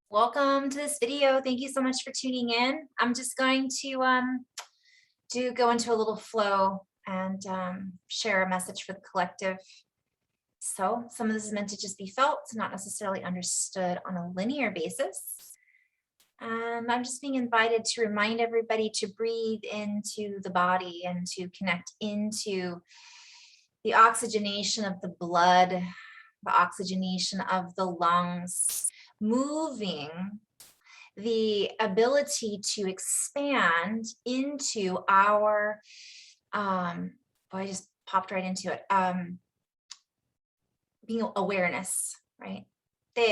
Welcome to this video. Thank you so much for tuning in. I'm just going to go into a little flow and share a message for the collective. So some of this is meant to just be felt, not necessarily understood on a linear basis. And I'm just being invited to remind everybody to breathe into the body and to connect into the oxygenation of the blood, the oxygenation of the lungs, moving the ability to expand into our I just popped right into it, being awareness, right? So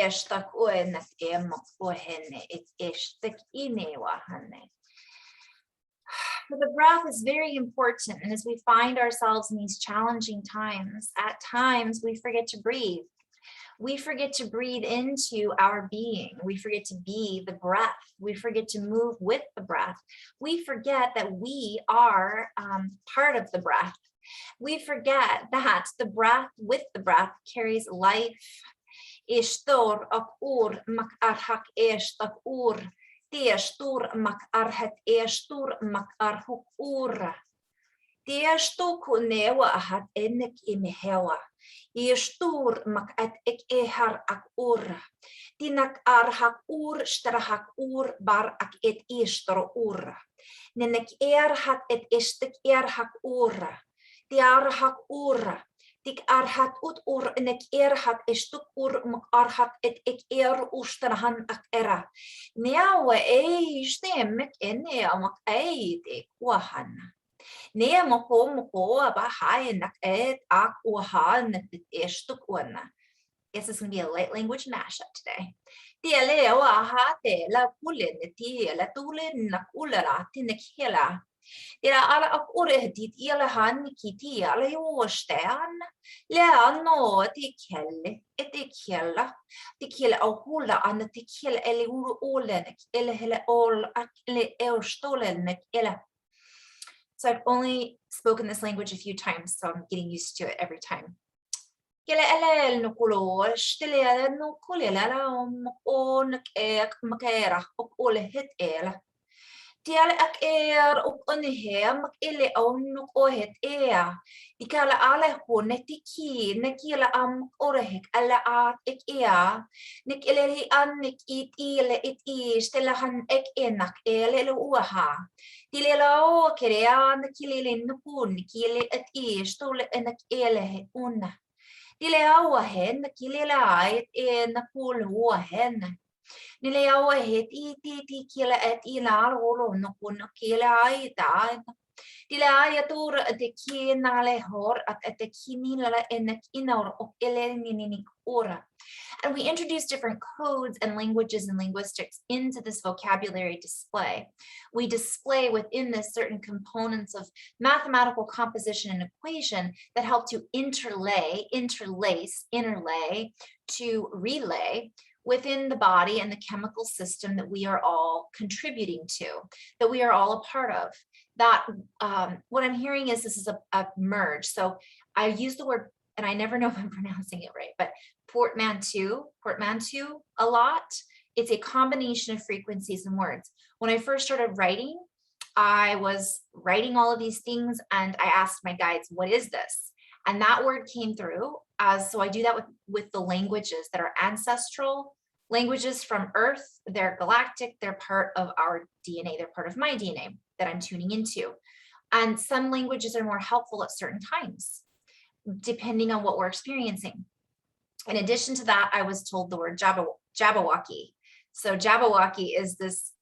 the breath is very important, and as we find ourselves in these challenging times, at times we forget to breathe. We forget to breathe into our being. We forget to be the breath. We forget to move with the breath. We forget that we are part of the breath. We forget that the breath with the breath carries life. Ishtor akur mak arhak eshtak ur. Tieshtur mak arhat eshtur mak arhuk ur. Tieshtu kunewa ahat enek imehewa. Ieshtur mak at ek ehar ak ur. Tinak arhak ur strahak ur bar ak et ishtor ur. Nenek erhat et estek erhak ur. Tiarhak ur. Tik arhat ut ur nek erhat estuk ur mak arhat et ek er ustrahan ak era. Neawa stem ene mak te wahan. Nea moko aba hai nak et ak wahan estuk wana. Guess it's gonna be a light language mashup today. Tiele waha te la kulin tiela tulin nak ulara tinek hela. Tira ala ak urehdit ilahan kiti ala yostan. Leano tikelle etikella. Tikella ohula an tikella ele uru olenek ele hele ol ak ele eustolenek ele. So I've only spoken this language a few times, so I'm getting used to it every time. Tiala ak ok mak ele nuk ohet Dikala ala ho netiki nekila orehek ala at ek nek ele an nek it stelahan ek enak ele uaha. Tilela o kerea nekile nukun kile et stole enak ele una. Tilea wahen nekilela et nakul wahen. Nileawa het ti kila et ila rolo no kun kila aita. Tila ayatur de kinale hor at the kinila en kinor of eleninic ora. And we introduce different codes and languages and linguistics into this vocabulary display. We display within this certain components of mathematical composition and equation that help to interlay, to relay within the body and the chemical system that we are all contributing to, that we are all a part of. That what I'm hearing is this is a merge. So I use the word, and I never know if I'm pronouncing it right, but portmanteau a lot. It's a combination of frequencies and words. When I first started writing, I was writing all of these things and I asked my guides, what is this? And that word came through. So I do that with the languages that are ancestral languages from Earth. They're galactic. They're part of our DNA. They're part of my DNA that I'm tuning into. And some languages are more helpful at certain times, depending on what we're experiencing. In addition to that, I was told the word Jabberwocky. So Jabberwocky is this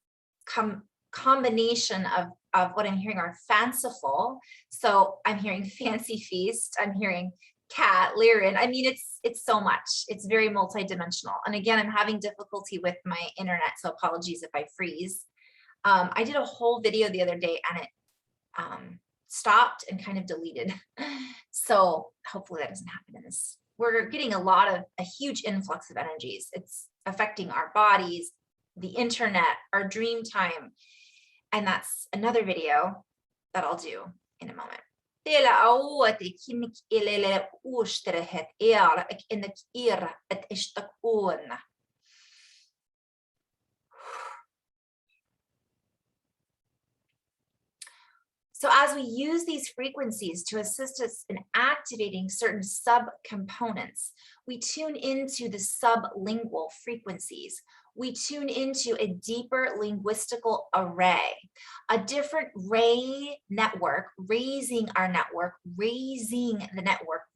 combination of what I'm hearing are fanciful. So I'm hearing fancy feast. I'm hearing cat, Lyran. I mean, it's so much. It's very multidimensional. And again, I'm having difficulty with my internet, so apologies if I freeze. I did a whole video the other day and it stopped and kind of deleted. So hopefully that doesn't happen in this. We're getting a huge influx of energies. It's affecting our bodies, the internet, our dream time. And that's another video that I'll do in a moment. So as we use these frequencies to assist us in activating certain subcomponents, we tune into the sublingual frequencies. We tune into a deeper linguistical array, a different ray network, raising our network, raising the network,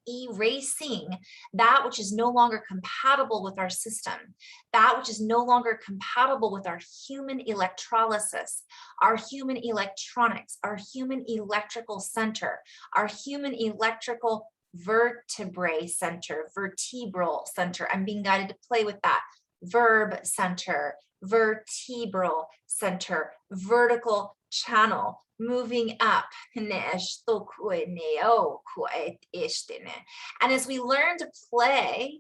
erasing that which is no longer compatible with our system, that which is no longer compatible with our human electrolysis, our human electronics, our human electrical center, our human electrical vertebral center. I'm being guided to play with that. Verb center, vertebral center, vertical channel, moving up. And as we learn to play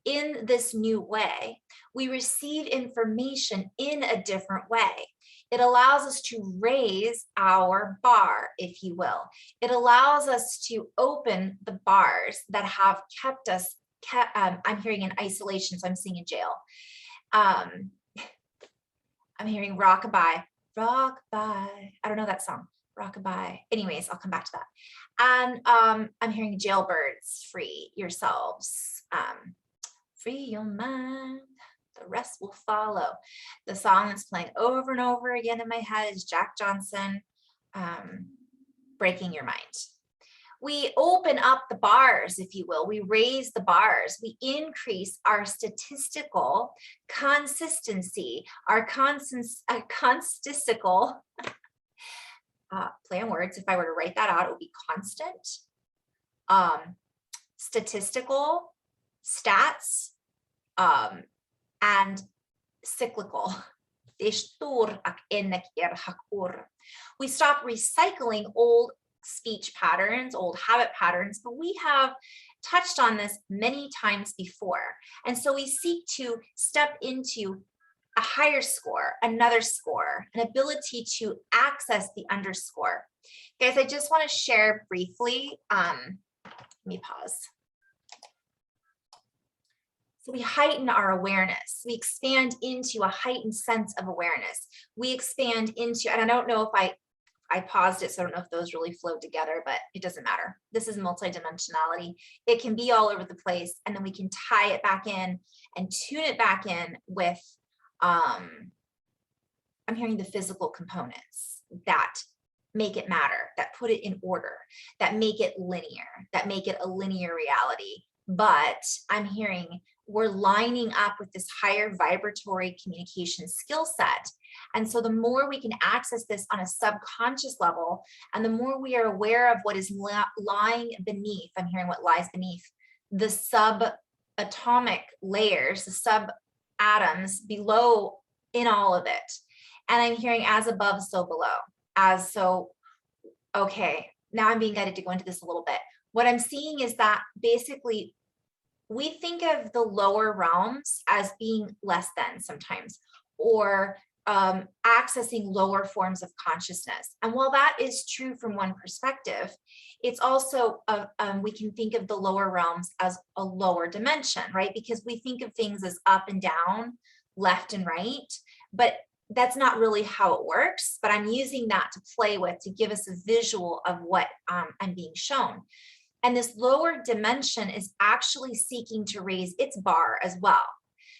in this new way, we receive information in a different way. It allows us to raise our bar, if you will. It allows us to open the bars that have kept us, I'm hearing in isolation, so I'm seeing in jail. I'm hearing rockabye. I don't know that song, rockabye. Anyways, I'll come back to that. And I'm hearing jailbirds, free yourselves. Free your mind. The rest will follow. The song that's playing over and over again in my head is Jack Johnson, Breaking Your Mind. We open up the bars, if you will. We raise the bars. We increase our statistical consistency, our constistical, play on words. If I were to write that out, it would be constant, statistical, stats, and cyclical. We stop recycling old speech patterns, old habit patterns, but we have touched on this many times before. And so we seek to step into a higher score, another score, an ability to access the underscore. Guys, I just want to share briefly, let me pause. So we heighten our awareness. We expand into a heightened sense of awareness. We expand into, and I don't know if I paused it, so I don't know if those really flowed together, but it doesn't matter. This is multidimensionality. It can be all over the place, and then we can tie it back in and tune it back in with, I'm hearing the physical components that make it matter, that put it in order, that make it linear, that make it a linear reality. But I'm hearing we're lining up with this higher vibratory communication skill set. And so the more we can access this on a subconscious level, and the more we are aware of what is lying beneath, I'm hearing what lies beneath the subatomic layers, the subatoms below in all of it. And I'm hearing as above, so below, as so, okay, now I'm being guided to go into this a little bit. What I'm seeing is that basically we think of the lower realms as being less than sometimes, or accessing lower forms of consciousness. And while that is true from one perspective, it's also, we can think of the lower realms as a lower dimension, right? Because we think of things as up and down, left and right, but that's not really how it works. But I'm using that to play with, to give us a visual of what I'm being shown. And this lower dimension is actually seeking to raise its bar as well.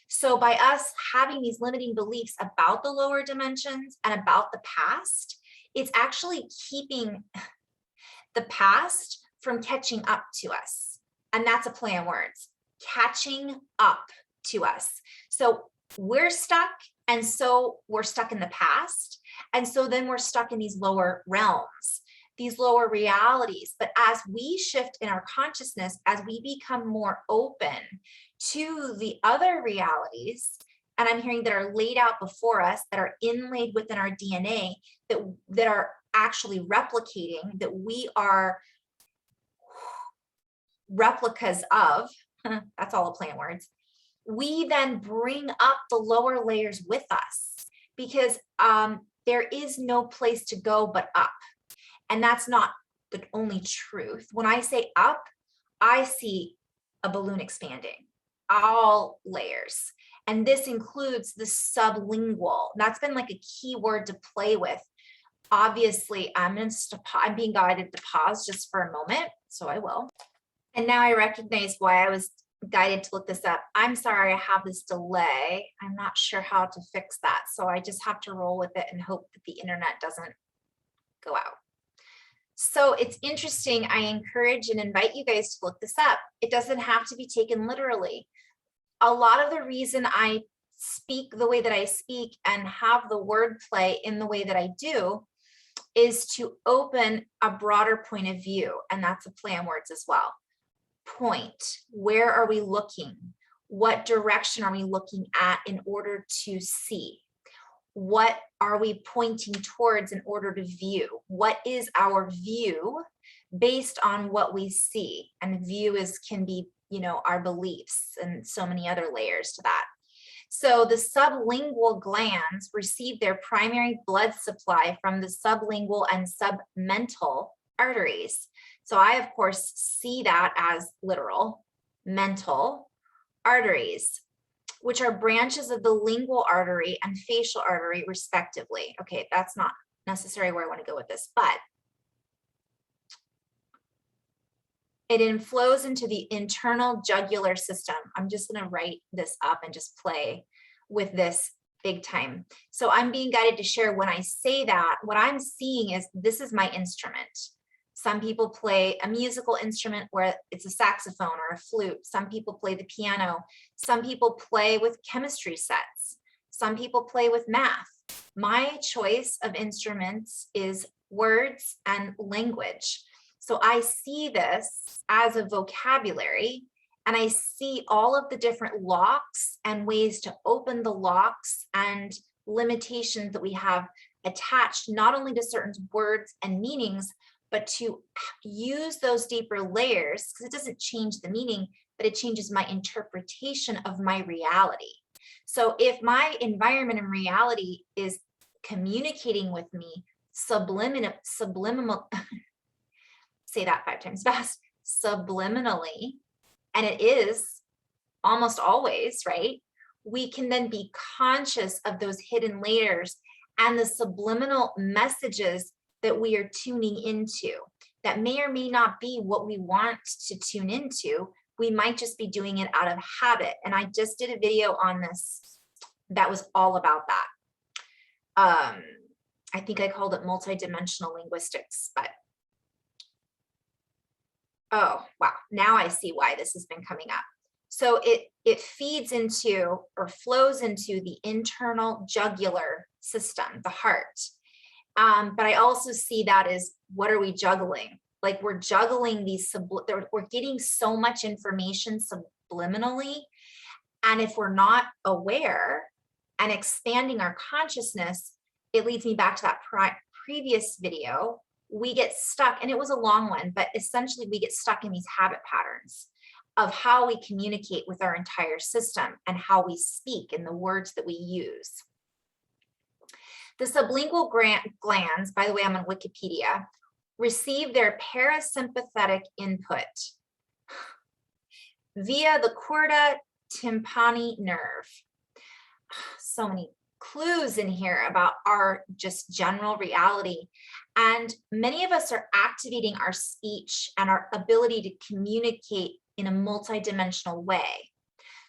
So by us having these limiting beliefs about the lower dimensions and about the past, it's actually keeping the past from catching up to us. And that's a play on words, catching up to us. So we're stuck, and so we're stuck in the past. And so then we're stuck in these lower realms, these lower realities. But as we shift in our consciousness, as we become more open to the other realities, and I'm hearing that are laid out before us, that are inlaid within our DNA, that are actually replicating, that we are replicas of, that's all a play on words, we then bring up the lower layers with us, because there is no place to go but up. And that's not the only truth. When I say up, I see a balloon expanding, all layers. And this includes the sublingual. That's been like a key word to play with Obviously, I'm being guided to pause just for a moment, so I will. And now I recognize why I was guided to look this up. I'm sorry I have this delay. I'm not sure how to fix that. So I just have to roll with it and hope that the internet doesn't go out. So it's interesting. I encourage and invite you guys to look this up. It doesn't have to be taken literally. A lot of the reason I speak the way that I speak and have the wordplay in the way that I do is to open a broader point of view. And that's a play on words as well. Point, where are we looking? What direction are we looking at in order to see? What are we pointing towards in order to view? What is our view based on what we see? And view can be, our beliefs and so many other layers to that. So the sublingual glands receive their primary blood supply from the sublingual and submental arteries. So I, of course, see that as literal, mental arteries, which are branches of the lingual artery and facial artery, respectively. Okay, that's not necessarily where I want to go with this, but it inflows into the internal jugular system. I'm just going to write this up and just play with this big time. So I'm being guided to share when I say that, what I'm seeing is this is my instrument. Some people play a musical instrument where it's a saxophone or a flute. Some people play the piano. Some people play with chemistry sets. Some people play with math. My choice of instruments is words and language. So I see this as a vocabulary, and I see all of the different locks and ways to open the locks and limitations that we have attached not only to certain words and meanings, but to use those deeper layers, because it doesn't change the meaning, but it changes my interpretation of my reality. So if my environment and reality is communicating with me subliminal, say that 5 times fast, subliminally, and it is almost always, right? We can then be conscious of those hidden layers and the subliminal messages that we are tuning into that may or may not be what we want to tune into. We might just be doing it out of habit. And I just did a video on this that was all about that. I think I called it multidimensional linguistics, but oh, wow. Now I see why this has been coming up. So it feeds into or flows into the internal jugular system, the heart. But I also see that as, what are we juggling? Like we're juggling these, we're getting so much information subliminally. And if we're not aware and expanding our consciousness, it leads me back to that previous video. We get stuck, and it was a long one, but essentially we get stuck in these habit patterns of how we communicate with our entire system and how we speak and the words that we use. The sublingual glands, by the way, I'm on Wikipedia, receive their parasympathetic input via the chorda tympani nerve. So many clues in here about our just general reality. And many of us are activating our speech and our ability to communicate in a multidimensional way.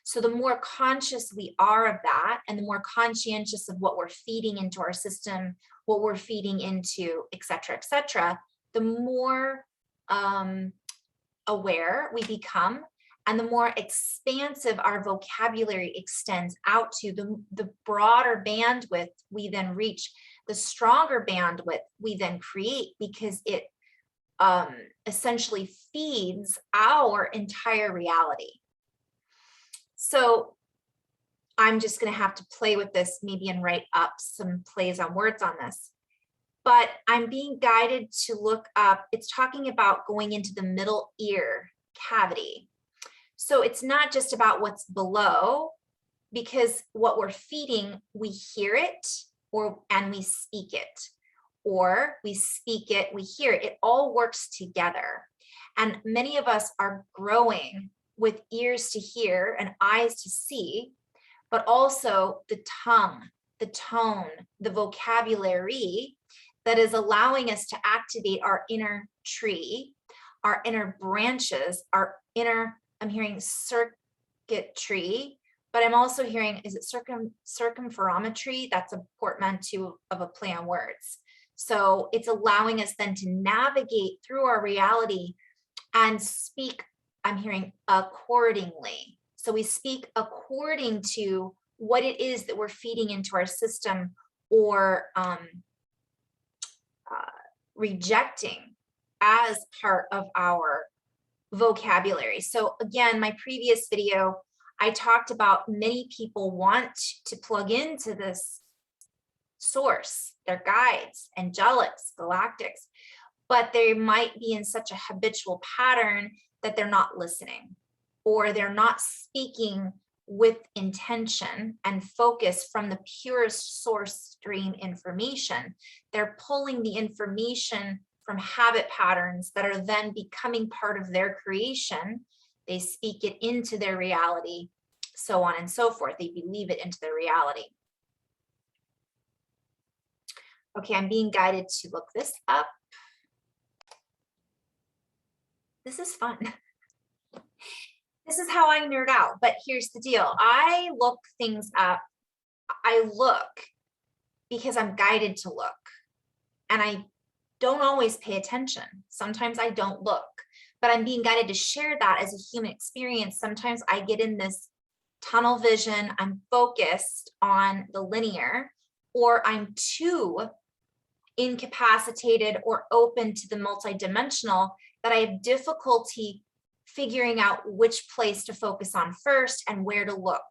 So the more conscious we are of that, and the more conscientious of what we're feeding into our system, what we're feeding into, et cetera, the more aware we become, and the more expansive our vocabulary extends out to, the broader bandwidth we then reach, the stronger bandwidth we then create, because it essentially feeds our entire reality. So I'm just going to have to play with this maybe and write up some plays on words on this. But I'm being guided to look up, it's talking about going into the middle ear cavity. So it's not just about what's below, because what we're feeding, we hear it and we speak it, or we speak it, we hear it. It all works together. And many of us are growing with ears to hear and eyes to see, but also the tongue, the tone, the vocabulary that is allowing us to activate our inner tree, our inner branches, our inner, I'm hearing circuitry, but I'm also hearing, is it circumferometry? That's a portmanteau of a play on words. So it's allowing us then to navigate through our reality and speak, I'm hearing, accordingly. So we speak according to what it is that we're feeding into our system or rejecting as part of our vocabulary. So again, my previous video, I talked about many people want to plug into this source, their guides, angelics, galactics, but they might be in such a habitual pattern that they're not listening, or they're not speaking with intention and focus from the purest source stream information. They're pulling the information from habit patterns that are then becoming part of their creation. They speak it into their reality, so on and so forth. They believe it into their reality. Okay, I'm being guided to look this up. This is fun. This is how I nerd out, but here's the deal. I look things up. I look because I'm guided to look, and I don't always pay attention. Sometimes I don't look, but I'm being guided to share that as a human experience. Sometimes I get in this tunnel vision. I'm focused on the linear, or I'm too incapacitated or open to the multidimensional that I have difficulty figuring out which place to focus on first and where to look.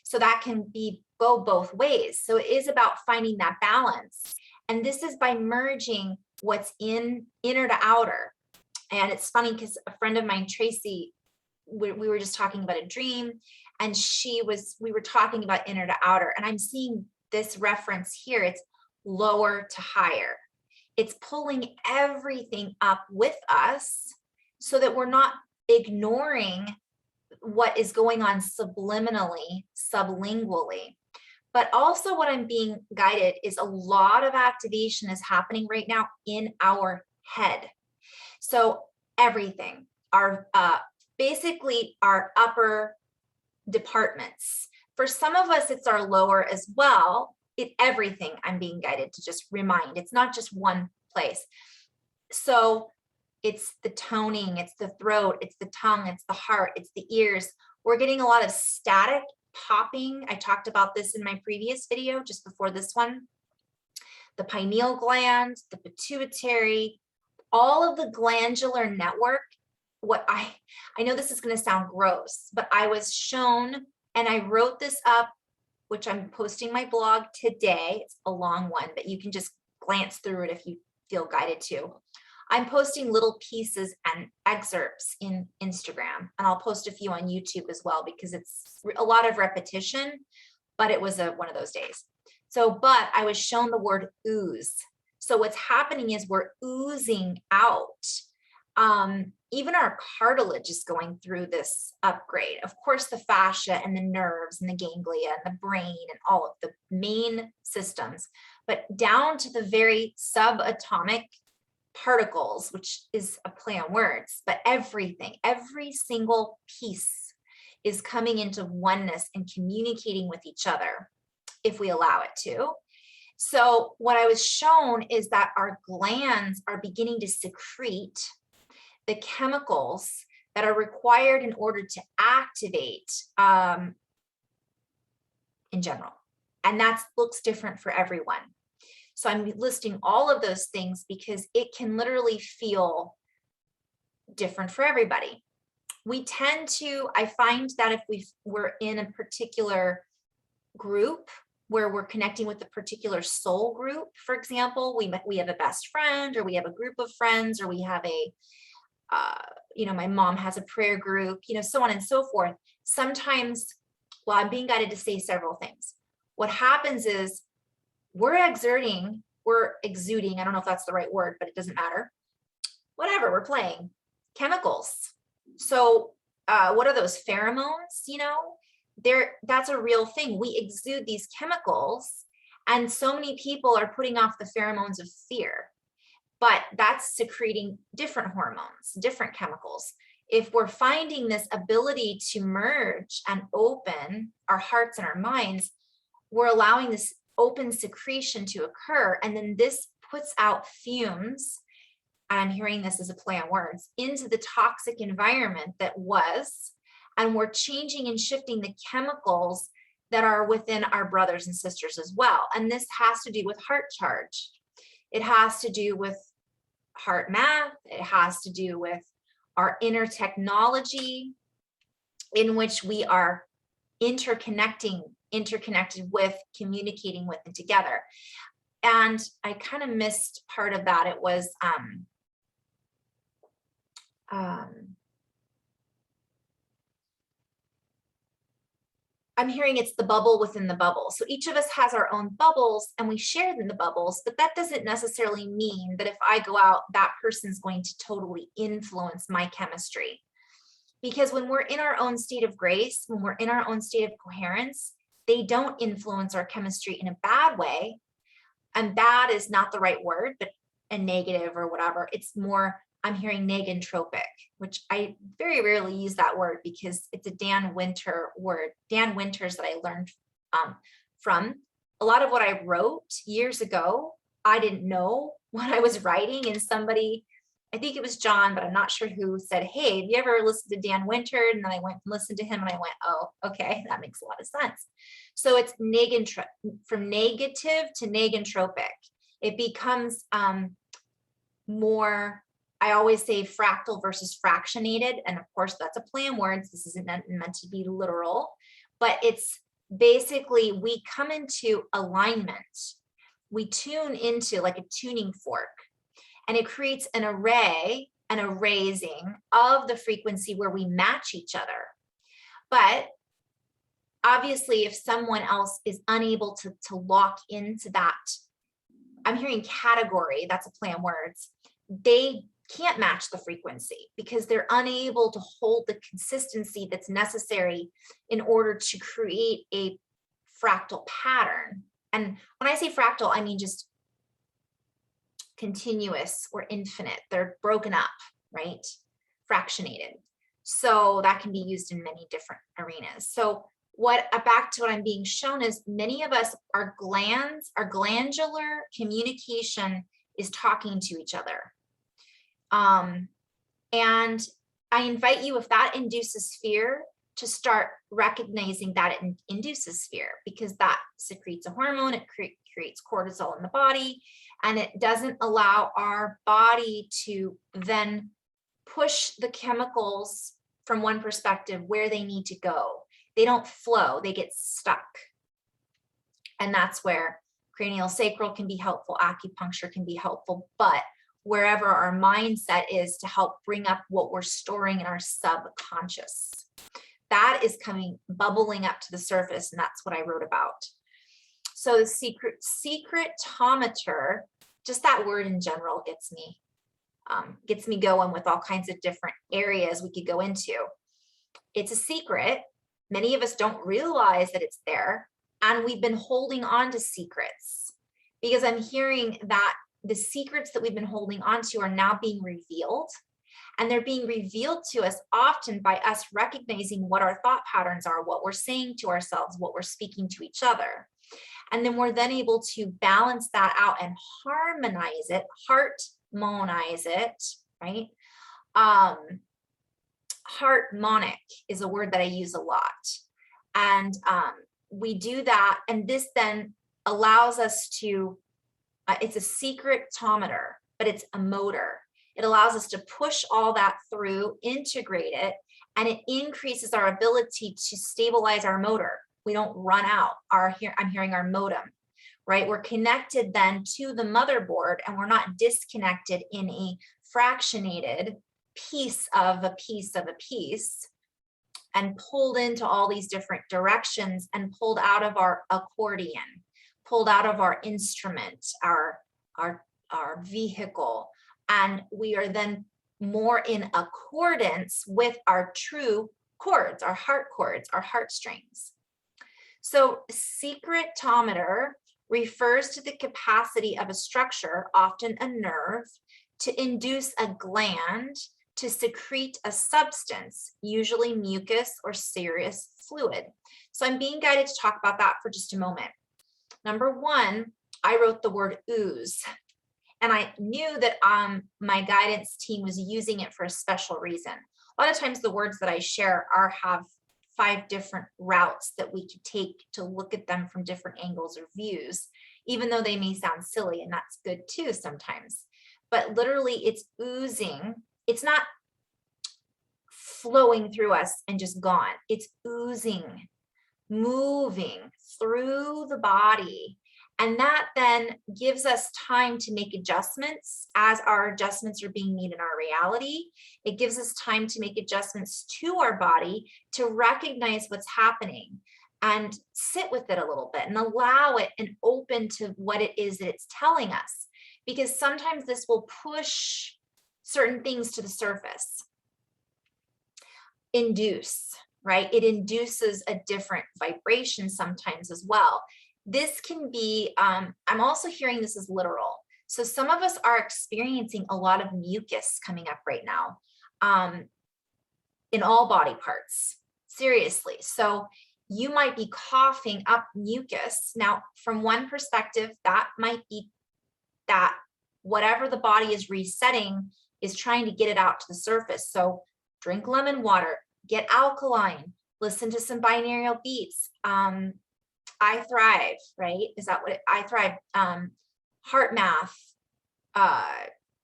So that can go both ways. So it is about finding that balance. And this is by merging what's in inner to outer. And it's funny because a friend of mine, Tracy, we were just talking about a dream, and we were talking about inner to outer, and I'm seeing this reference here. It's lower to higher. It's pulling everything up with us so that we're not ignoring what is going on subliminally, sublingually. But also what I'm being guided is a lot of activation is happening right now in our head. So everything, our basically our upper departments. For some of us, it's our lower as well. Everything I'm being guided to just remind. It's not just one place. So it's the toning, it's the throat, it's the tongue, it's the heart, it's the ears. We're getting a lot of static popping. I talked about this in my previous video, just before this one. The pineal gland, the pituitary, all of the glandular network. I know this is going to sound gross, but I was shown, and I wrote this up, which I'm posting my blog today. It's a long one, but you can just glance through it if you feel guided to. I'm posting little pieces and excerpts in Instagram, and I'll post a few on YouTube as well, because it's a lot of repetition, but it was one of those days. But I was shown the word ooze. So what's happening is we're oozing out. Even our cartilage is going through this upgrade. Of course, the fascia and the nerves and the ganglia and the brain and all of the main systems, but down to the very subatomic particles, which is a play on words, but everything, every single piece is coming into oneness and communicating with each other if we allow it to. So what I was shown is that our glands are beginning to secrete the chemicals that are required in order to activate in general. And that looks different for everyone. So I'm listing all of those things because it can literally feel different for everybody. I find that if we're in a particular group where we're connecting with a particular soul group, for example, we have a best friend, or we have a group of friends, or we have my mom has a prayer group, so on and so forth. Sometimes, well, I'm being guided to say several things. What happens is we're exuding, I don't know if that's the right word, but it doesn't matter. Whatever, we're playing chemicals. So what are those pheromones? That's a real thing. We exude these chemicals, And so many people are putting off the pheromones of fear, but that's secreting different hormones, different chemicals. If we're finding this ability to merge and open our hearts and our minds, we're allowing this open secretion to occur. And then this puts out fumes, and I'm hearing this as a play on words, into the toxic environment that was, and we're changing and shifting the chemicals that are within our brothers and sisters as well. And this has to do with heart charge. It has to do with heart math. It has to do with our inner technology in which we are interconnected with, communicating with, and together. And I kind of missed part of that. It was I'm hearing it's the bubble within the bubble. So each of us has our own bubbles and we share in the bubbles, but that doesn't necessarily mean that if I go out, that person's going to totally influence my chemistry. Because when we're in our own state of grace, when we're in our own state of coherence, they don't influence our chemistry in a bad way. And bad is not the right word, but a negative or whatever. It's more, I'm hearing negentropic, which I very rarely use that word because it's a Dan Winter word, Dan Winters, that I learned from. A lot of what I wrote years ago, I didn't know what I was writing, and somebody, I think it was John, but I'm not sure who, said, hey, have you ever listened to Dan Winter? And then I went and listened to him and I went, oh, okay, that makes a lot of sense. So it's from negative to negentropic. It becomes more, I always say fractal versus fractionated. And of course, that's a play on words. This isn't meant to be literal, but it's basically, we come into alignment. We tune into like a tuning fork, and it creates an array and a raising of the frequency where we match each other. But obviously, if someone else is unable to lock into that, I'm hearing category, that's a play on words, they can't match the frequency because they're unable to hold the consistency that's necessary in order to create a fractal pattern. And when I say fractal, I mean just continuous or infinite. They're broken up, right? Fractionated. So that can be used in many different arenas. So back to what I'm being shown is many of us, our glandular communication is talking to each other. And I invite you, if that induces fear, to start recognizing that it induces fear, because that secretes a hormone, it creates cortisol in the body, and it doesn't allow our body to then push the chemicals from one perspective where they need to go. They don't flow, they get stuck. And that's where cranial sacral can be helpful, acupuncture can be helpful, but wherever our mindset is to help bring up what we're storing in our subconscious. That is bubbling up to the surface, and that's what I wrote about. So the secretometer, just that word in general gets me going with all kinds of different areas we could go into. It's a secret. Many of us don't realize that it's there, and we've been holding on to secrets, because I'm hearing that the secrets that we've been holding on to are now being revealed, and they're being revealed to us often by us recognizing what our thought patterns are, what we're saying to ourselves, what we're speaking to each other. And then we're then able to balance that out and harmonize it, harmonize it, right? Harmonic is a word that I use a lot. And we do that, and this then allows us to, it's a secretometer, but it's a motor. It allows us to push all that through, integrate it, and it increases our ability to stabilize our motor. We don't run out. I'm hearing our modem, right? We're connected then to the motherboard, and we're not disconnected in a fractionated piece of a piece of a piece, and pulled into all these different directions, and pulled out of our accordion, pulled out of our instrument, our vehicle. And we are then more in accordance with our true chords, our heart chords, our heartstrings. So secretometer refers to the capacity of a structure, often a nerve, to induce a gland to secrete a substance, usually mucus or serous fluid. So I'm being guided to talk about that for just a moment. Number one, I wrote the word ooze, and I knew that my guidance team was using it for a special reason. A lot of times the words that I share have 5 different routes that we could take to look at them from different angles or views, even though they may sound silly, and that's good too sometimes. But literally it's oozing. It's not flowing through us and just gone. It's oozing, moving through the body. And that then gives us time to make adjustments as our adjustments are being made in our reality. It gives us time to make adjustments to our body to recognize what's happening and sit with it a little bit and allow it and open to what it is that it's telling us. Because sometimes this will push certain things to the surface. Induce, right? It induces a different vibration sometimes as well. This can be, I'm also hearing this as literal. So some of us are experiencing a lot of mucus coming up right now in all body parts, seriously. So you might be coughing up mucus. Now, from one perspective, that might be that whatever the body is resetting is trying to get it out to the surface. So drink lemon water, get alkaline, listen to some binaural beats. I Thrive, right? Is that what I Thrive? Heart math,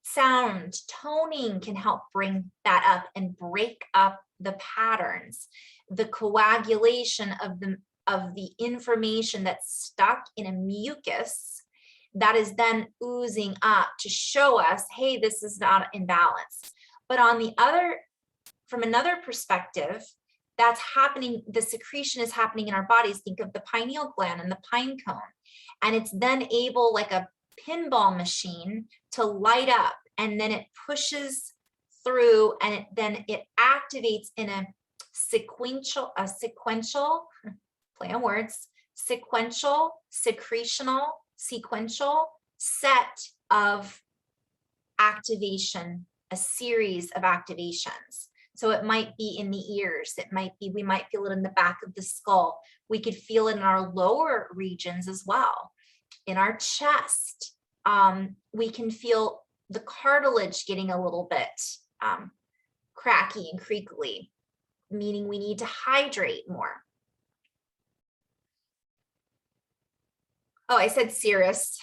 sound, toning can help bring that up and break up the patterns, the coagulation of the information that's stuck in a mucus that is then oozing up to show us, hey, this is not in balance. But from another perspective, that's happening, the secretion is happening in our bodies. Think of the pineal gland and the pine cone. And it's then able, like a pinball machine, to light up, and then it pushes through, and then it activates in a sequential, play on words, sequential, secretional, sequential set of activation, a series of activations. So it might be in the ears, we might feel it in the back of the skull. We could feel it in our lower regions as well. In our chest, we can feel the cartilage getting a little bit cracky and creakly, meaning we need to hydrate more. Oh, I said serous.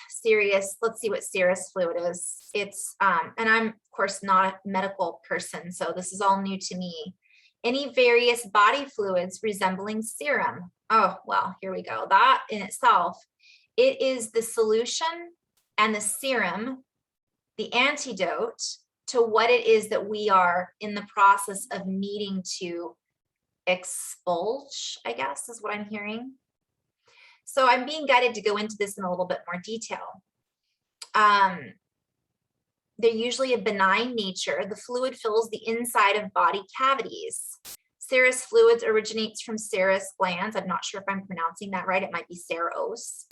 Let's see what serous fluid is. It's, and I'm of course not a medical person, so this is all new to me. Any various body fluids resembling serum. Oh, well, here we go. That in itself, it is the solution and the serum, the antidote to what it is that we are in the process of needing to expulge, I guess is what I'm hearing. So I'm being guided to go into this in a little bit more detail. They're usually a benign nature. The fluid fills the inside of body cavities. Serous fluids originates from serous glands. I'm not sure if I'm pronouncing that right. It might be serous.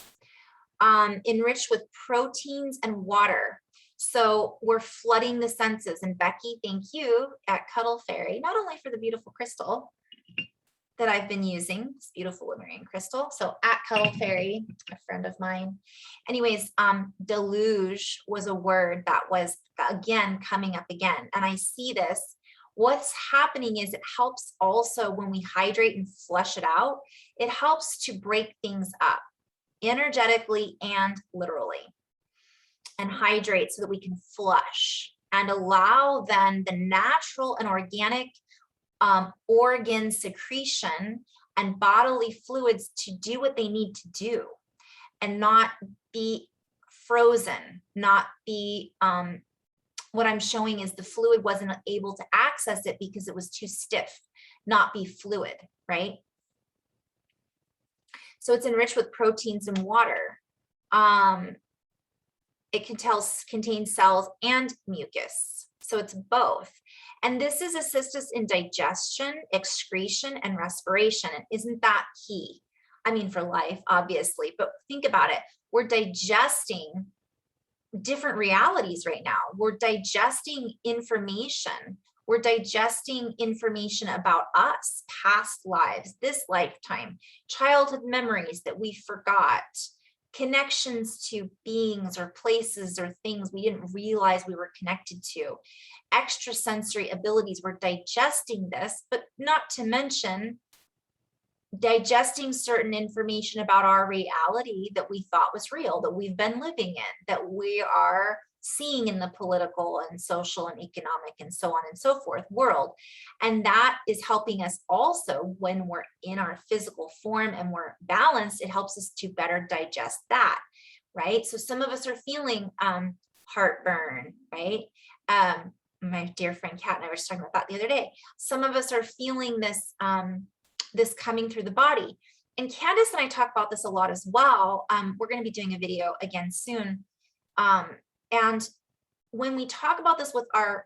Enriched with proteins and water. So we're flooding the senses. And Becky, thank you at Cuddle Fairy, not only for the beautiful crystal that I've been using, this beautiful Lemurian crystal. So at Cuddle Fairy, a friend of mine. Anyways, deluge was a word that was again coming up again. And I see this. What's happening is it helps also when we hydrate and flush it out, it helps to break things up energetically and literally, and hydrate so that we can flush and allow then the natural and organic organ secretion and bodily fluids to do what they need to do and not be frozen, not be, what I'm showing is the fluid wasn't able to access it because it was too stiff, not be fluid, right? So it's enriched with proteins and water. It contains cells and mucus. So it's both. And this is assist us in digestion, excretion, and respiration. And isn't that key? I mean, for life, obviously, but think about it. We're digesting different realities right now. We're digesting information. We're digesting information about us, past lives, this lifetime, childhood memories that we forgot, connections to beings or places or things we didn't realize we were connected to, extrasensory abilities. We're digesting this, but not to mention digesting certain information about our reality that we thought was real, that we've been living in, that we are seeing in the political and social and economic and so on and so forth world. And that is helping us also when we're in our physical form and we're balanced, it helps us to better digest that, right? So some of us are feeling heartburn, right? My dear friend Kat and I were talking about that the other day. Some of us are feeling this this coming through the body. And Candace and I talk about this a lot as well. We're going to be doing a video again soon. And when we talk about this with our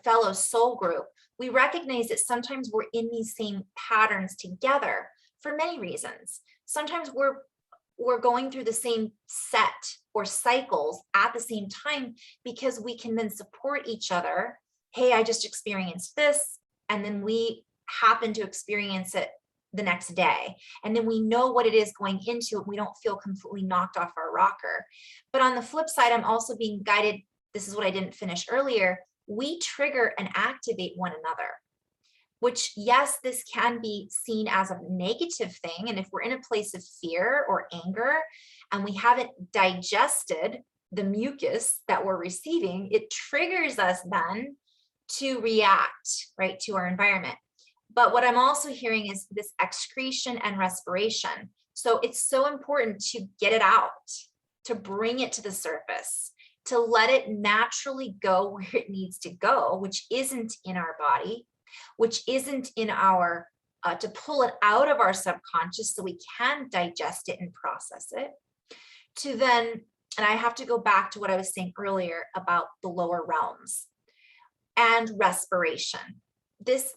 fellow soul group, we recognize that sometimes we're in these same patterns together for many reasons. Sometimes we're going through the same set or cycles at the same time because we can then support each other. Hey, I just experienced this, and then we happen to experience it the next day. And then we know what it is going into it. We don't feel completely knocked off our rocker. But on the flip side, I'm also being guided. This is what I didn't finish earlier. We trigger and activate one another, which, yes, this can be seen as a negative thing. And if we're in a place of fear or anger and we haven't digested the mucus that we're receiving, it triggers us then to react, right, to our environment. But what I'm also hearing is this excretion and respiration. So it's so important to get it out, to bring it to the surface, to let it naturally go where it needs to go, which isn't in our body, which isn't in our, to pull it out of our subconscious so we can digest it and process it. To then, and I have to go back to what I was saying earlier about the lower realms and respiration. This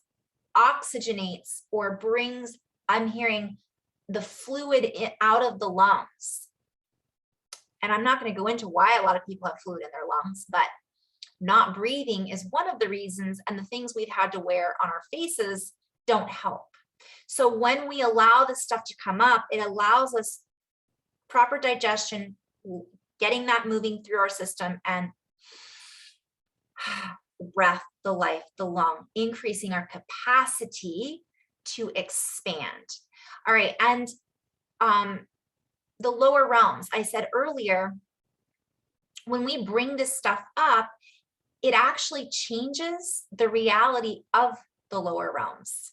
oxygenates or brings, I'm hearing, the fluid out of the lungs. And I'm not going to go into why a lot of people have fluid in their lungs, but not breathing is one of the reasons, and the things we've had to wear on our faces don't help. So when we allow this stuff to come up, it allows us proper digestion, getting that moving through our system, and the breath, the life, the lung, increasing our capacity to expand. All right, and the lower realms, I said earlier, when we bring this stuff up, it actually changes the reality of the lower realms.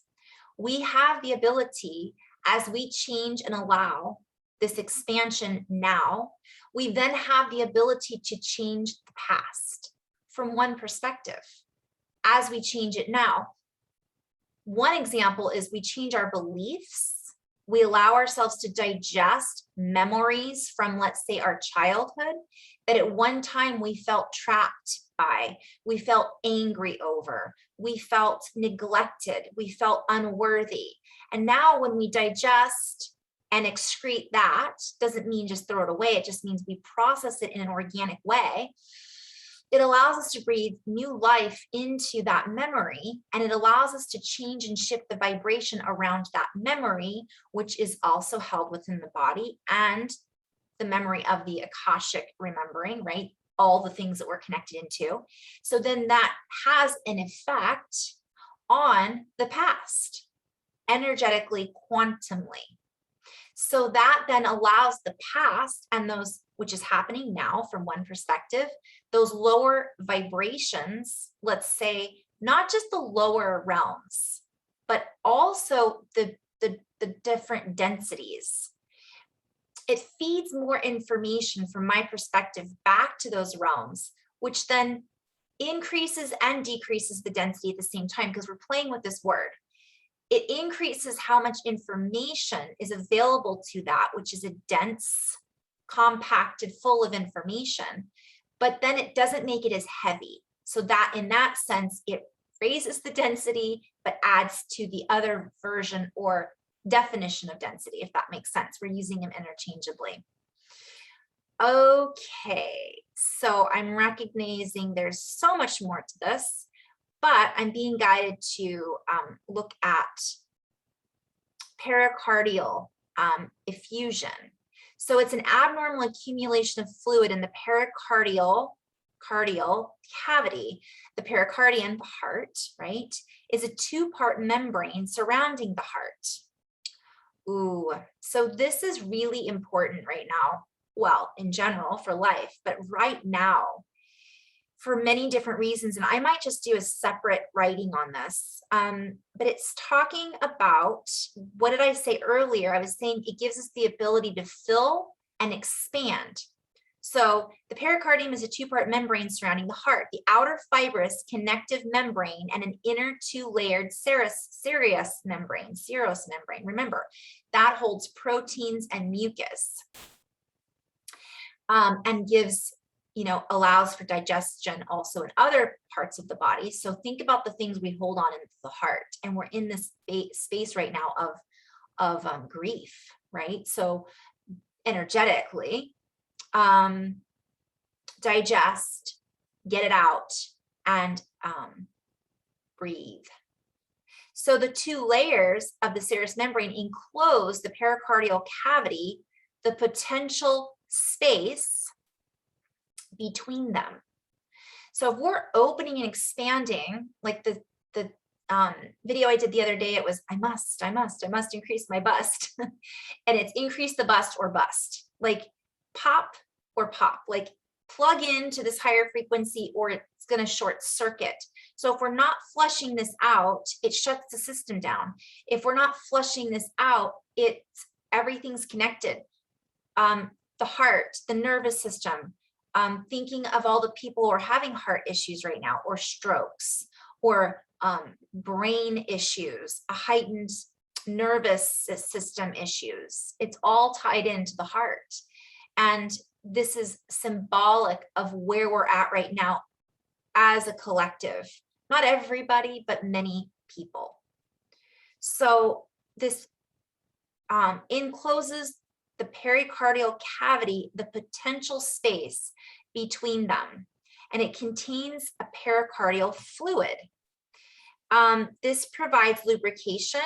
We have the ability, as we change and allow this expansion now, we then have the ability to change the past from one perspective as we change it now. One example is we change our beliefs. We allow ourselves to digest memories from, let's say, our childhood that at one time we felt trapped by, we felt angry over, we felt neglected, we felt unworthy. And now when we digest and excrete that, doesn't mean just throw it away, it just means we process it in an organic way. It allows us to breathe new life into that memory, and it allows us to change and shift the vibration around that memory, which is also held within the body, and the memory of the Akashic remembering, right? All the things that we're connected into. So then that has an effect on the past, energetically, quantumly. So that then allows the past and those, which is happening now from one perspective, those lower vibrations, let's say, not just the lower realms, but also the different densities. It feeds more information from my perspective back to those realms, which then increases and decreases the density at the same time, because we're playing with this word. It increases how much information is available to that, which is a dense, compacted, full of information, but then it doesn't make it as heavy. So that in that sense, it raises the density, but adds to the other version or definition of density, if that makes sense. We're using them interchangeably. Okay, so I'm recognizing there's so much more to this, but I'm being guided to look at pericardial effusion. So it's an abnormal accumulation of fluid in the pericardial cavity. The pericardium, the heart, right, is a two-part membrane surrounding the heart. Ooh, so this is really important right now. Well, in general for life, but right now for many different reasons. And I might just do a separate writing on this. But it's talking about, what did I say earlier? I was saying it gives us the ability to fill and expand. So the pericardium is a two-part membrane surrounding the heart, the outer fibrous connective membrane and an inner two-layered serous membrane. Remember, that holds proteins and mucus and gives, allows for digestion also in other parts of the body. So think about the things we hold on into the heart, and we're in this space right now of grief, right? So energetically, digest, get it out, and breathe. So the two layers of the serous membrane enclose the pericardial cavity, the potential space between them. So if we're opening and expanding, like the video I did the other day, it was, I must increase my bust. And it's increase the bust or bust, like pop or pop, like plug into this higher frequency or it's going to short circuit. So if we're not flushing this out, it shuts the system down. If we're not flushing this out, everything's connected. The heart, the nervous system, thinking of all the people who are having heart issues right now, or strokes, or brain issues, a heightened nervous system issues. It's all tied into the heart. And this is symbolic of where we're at right now as a collective. Not everybody, but many people. So this encloses the pericardial cavity, the potential space between them, and it contains a pericardial fluid. This provides lubrication,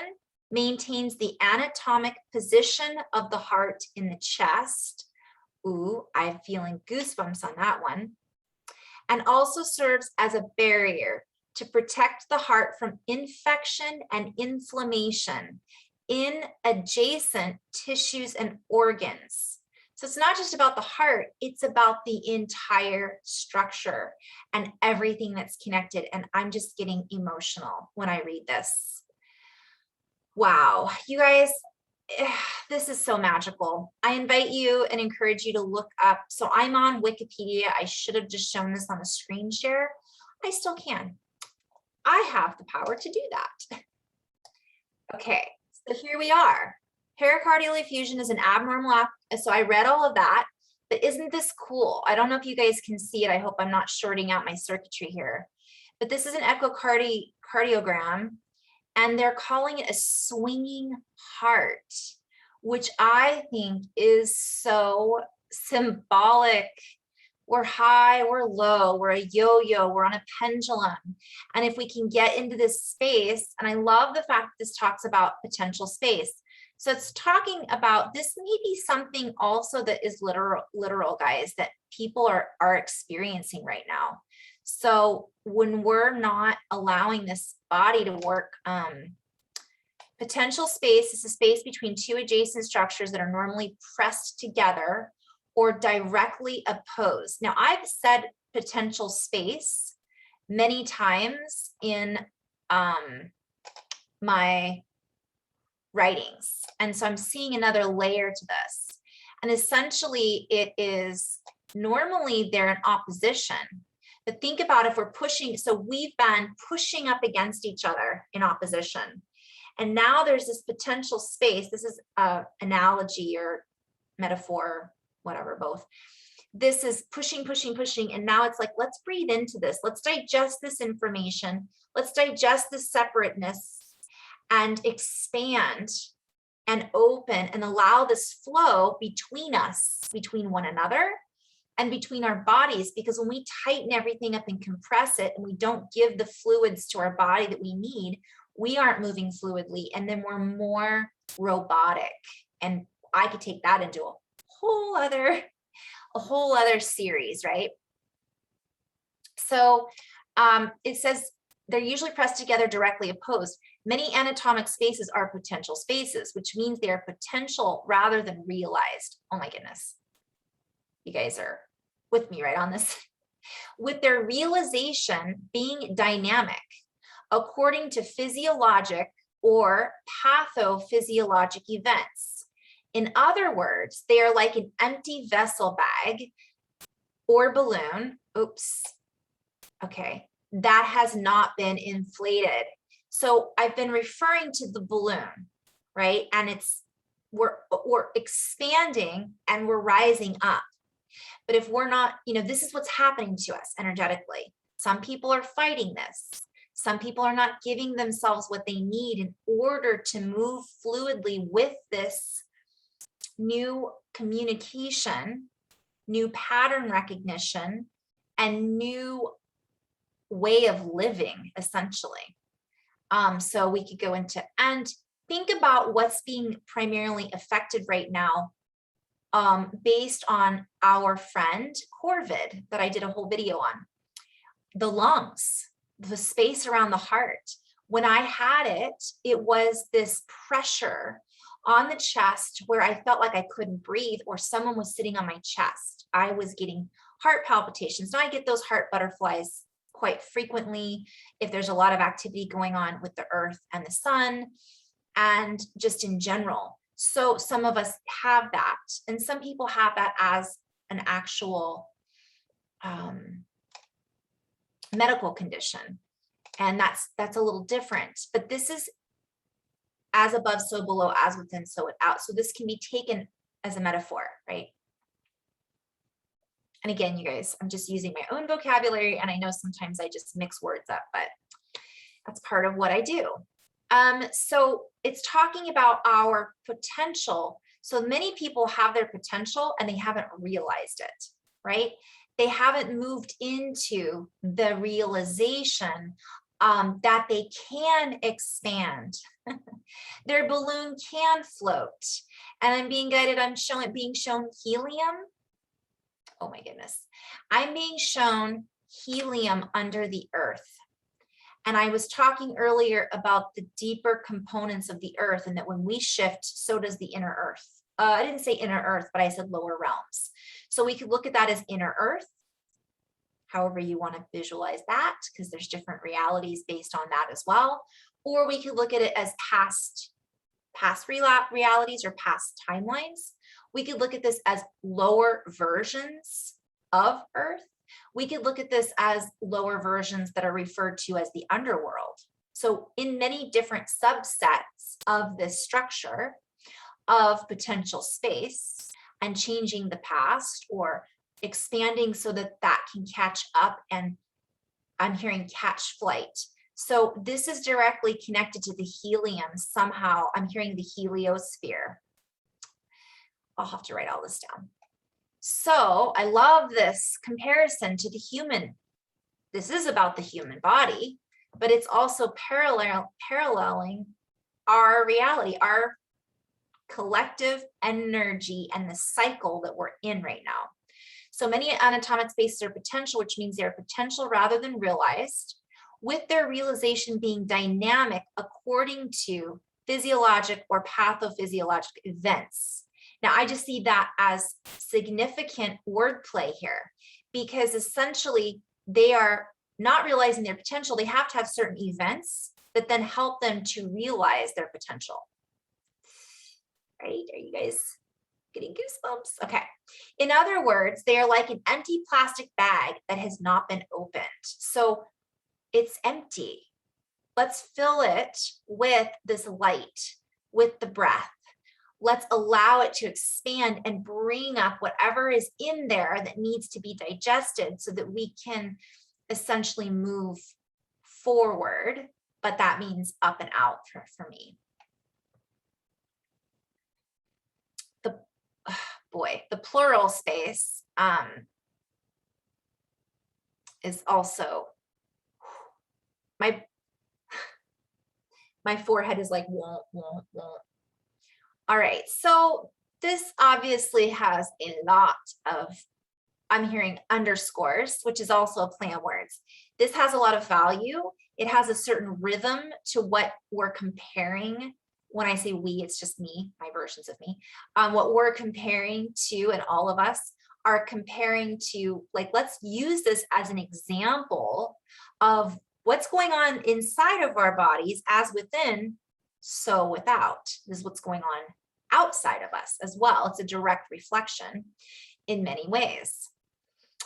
maintains the anatomic position of the heart in the chest. Ooh, I'm feeling goosebumps on that one. And also serves as a barrier to protect the heart from infection and inflammation in adjacent tissues and organs. So it's not just about the heart, it's about the entire structure and everything that's connected. And I'm just getting emotional when I read this. Wow, you guys, this is so magical. I invite you and encourage you to look up. So I'm on Wikipedia. I should have just shown this on a screen share. I still can. I have the power to do that. Okay, so here we are. Pericardial effusion is an abnormal, so I read all of that, but isn't this cool? I don't know if you guys can see it. I hope I'm not shorting out my circuitry here, but this is an echocardiogram, and they're calling it a swinging heart, which I think is so symbolic. We're high, we're low, we're a yo-yo, we're on a pendulum. And if we can get into this space, and I love the fact this talks about potential space. So it's talking about, this may be something also that is literal, guys, that people are experiencing right now. So when we're not allowing this body to work, potential space is a space between two adjacent structures that are normally pressed together or directly opposed. Now, I've said potential space many times in my writings. And so I'm seeing another layer to this. And essentially it is, normally they're in opposition. But think about if we're pushing, so we've been pushing up against each other in opposition. And now there's this potential space. This is an analogy or metaphor, whatever, both. This is pushing, pushing, pushing. And now it's like, let's breathe into this. Let's digest this information. Let's digest this separateness and expand and open and allow this flow between us, between one another, and between our bodies. Because when we tighten everything up and compress it, and we don't give the fluids to our body that we need, we aren't moving fluidly, and then we're more robotic. And I could take that into a whole other series, right? So it says they're usually pressed together directly opposed. Many anatomic spaces are potential spaces, which means they are potential rather than realized. Oh my goodness. You guys are with me right on this. With their realization being dynamic, according to physiologic or pathophysiologic events. In other words, they are like an empty vessel bag or balloon. Oops. Okay. That has not been inflated. So I've been referring to the balloon, right? And we're expanding and we're rising up. But if we're not, this is what's happening to us energetically. Some people are fighting this. Some people are not giving themselves what they need in order to move fluidly with this new communication, new pattern recognition, and new way of living, essentially. So we could go into, and think about what's being primarily affected right now, based on our friend Corvid that I did a whole video on. The lungs, the space around the heart. When I had it, it was this pressure on the chest where I felt like I couldn't breathe, or someone was sitting on my chest. I was getting heart palpitations. Now I get those heart butterflies quite frequently if there's a lot of activity going on with the earth and the sun, and just in general. So some of us have that, and some people have that as an actual medical condition, and that's a little different. But this is as above, so below, as within, so without. So this can be taken as a metaphor, right? And again, you guys, I'm just using my own vocabulary, and I know sometimes I just mix words up, but that's part of what I do. So it's talking about our potential. So many people have their potential and they haven't realized it, right? They haven't moved into the realization that they can expand. Their balloon can float. And I'm being guided, being shown helium. Oh my goodness. I'm being shown helium under the earth. And I was talking earlier about the deeper components of the earth, and that when we shift, so does the inner earth. I didn't say inner earth, but I said lower realms. So we could look at that as inner earth, however you want to visualize that, because there's different realities based on that as well. Or we could look at it as past realities or past timelines. We could look at this as lower versions of earth. We could look at this as lower versions that are referred to as the underworld. So in many different subsets of this structure of potential space, and changing the past or expanding so that that can catch up, and I'm hearing catch flight. So this is directly connected to the helium somehow. I'm hearing the heliosphere. I'll have to write all this down. So I love this comparison to the human. This is about the human body, but it's also paralleling our reality, our collective energy, and the cycle that we're in right now. So many anatomic spaces are potential, which means they're potential rather than realized, with their realization being dynamic according to physiologic or pathophysiologic events. Now, I just see that as significant wordplay here, because essentially they are not realizing their potential. They have to have certain events that then help them to realize their potential. Right? Are you guys getting goosebumps? Okay. In other words, they are like an empty plastic bag that has not been opened. So it's empty. Let's fill it with this light, with the breath. Let's allow it to expand and bring up whatever is in there that needs to be digested so that we can essentially move forward. But that means up and out for me. boy, the pleural space is also, my forehead is like, won't. All right, so this obviously has a lot of, I'm hearing underscores, which is also a play on words. This has a lot of value. It has a certain rhythm to what we're comparing. When I say we, it's just me, my versions of me. What we're comparing to, and all of us are comparing to, like, let's use this as an example of what's going on inside of our bodies as within, so without. This is what's going on outside of us as well. It's a direct reflection in many ways.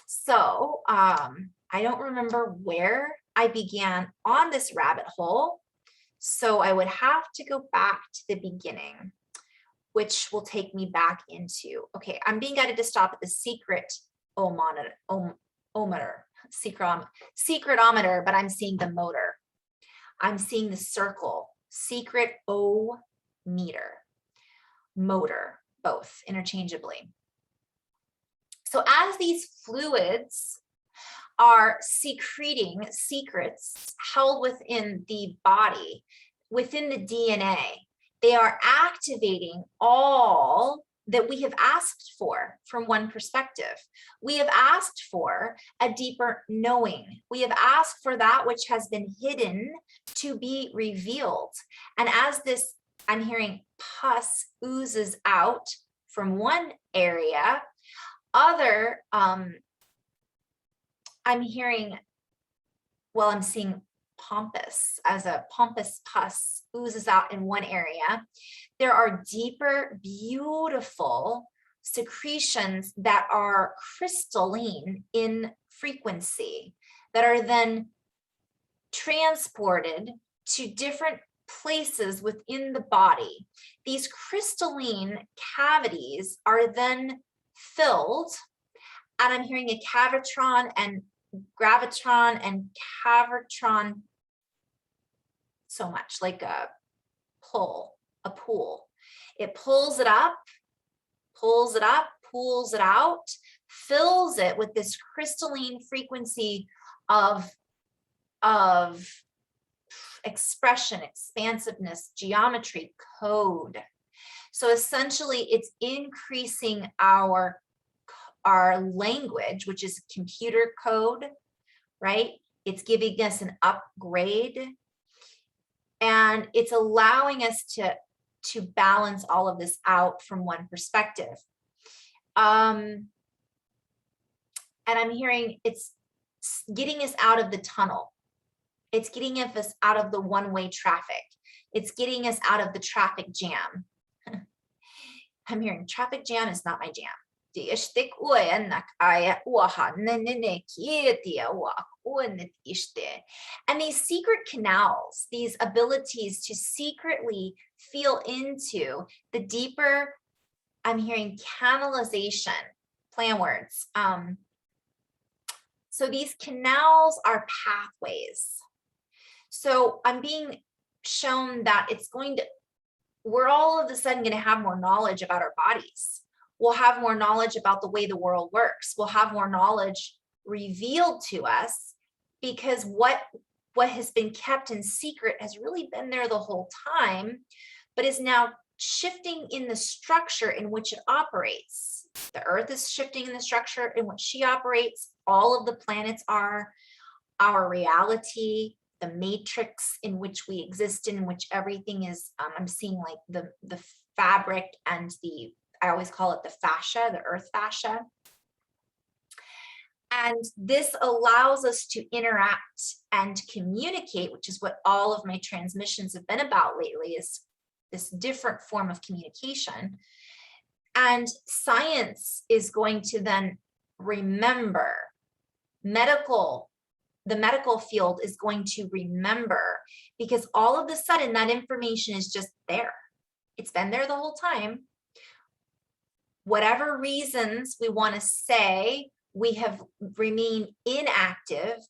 So I don't remember where I began on this rabbit hole. So I would have to go back to the beginning, which will take me back into, okay, I'm being guided to stop at the secret secretometer, but I'm seeing the motor. I'm seeing the circle, secret meter, motor, both interchangeably. So as these fluids are secreting secrets held within the body, within the DNA, they are activating all that we have asked for from one perspective. We have asked for a deeper knowing. We have asked for that which has been hidden to be revealed. And as this, I'm hearing pus oozes out from one area, other, I'm hearing, well, I'm seeing pompous, as a pompous pus oozes out in one area. There are deeper, beautiful secretions that are crystalline in frequency, that are then transported to different places within the body. These crystalline cavities are then filled, and I'm hearing a cavitron and gravitron and cavertron, so much like a pool. It pulls it up, pulls it up, pulls it out, fills it with this crystalline frequency of expression, expansiveness, geometry, code. So essentially it's increasing our language, which is computer code, right? It's giving us an upgrade, and it's allowing us to balance all of this out from one perspective. And I'm hearing it's getting us out of the tunnel. It's getting us out of the one-way traffic. It's getting us out of the traffic jam. I'm hearing traffic jam is not my jam. And these secret canals, these abilities to secretly feel into the deeper, I'm hearing canalization, play on words. So these canals are pathways. So I'm being shown that it's going to, we're all of a sudden going to have more knowledge about our bodies. We'll have more knowledge about the way the world works. We'll have more knowledge revealed to us, because what has been kept in secret has really been there the whole time, but is now shifting in the structure in which it operates. The earth is shifting in the structure in which she operates. All of the planets are our reality, the matrix in which we exist, in which everything is, I'm seeing like the fabric and the, I always call it the fascia, the earth fascia. And this allows us to interact and communicate, which is what all of my transmissions have been about lately, is this different form of communication. And science is going to then remember, the medical field is going to remember, because all of a sudden that information is just there. It's been there the whole time. Whatever reasons we want to say, we have remained inactivated.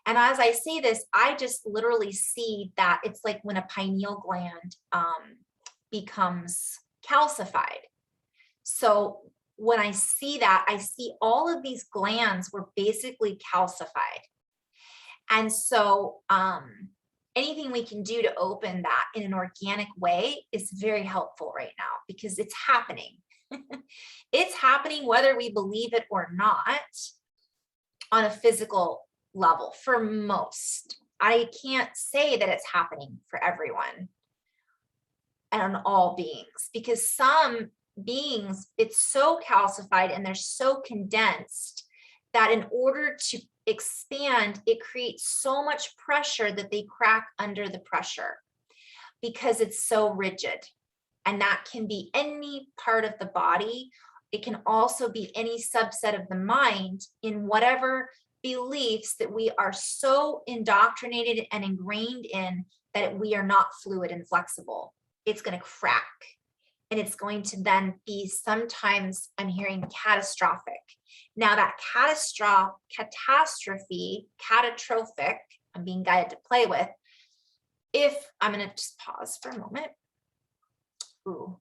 And as I say this, I just literally see that it's like when a pineal gland becomes calcified. So when I see that, I see all of these glands were basically calcified. And so anything we can do to open that in an organic way is very helpful right now, because it's happening. It's happening whether we believe it or not on a physical level for most. I can't say that it's happening for everyone and on all beings, because some beings, it's so calcified and they're so condensed that in order to expand, it creates so much pressure that they crack under the pressure because it's so rigid. And that can be any part of the body. It can also be any subset of the mind in whatever beliefs that we are so indoctrinated and ingrained in that we are not fluid and flexible. It's going to crack. And it's going to then be, sometimes I'm hearing catastrophic. Now that catastrophic, I'm being guided to play with. If I'm going to just pause for a moment. Ooh.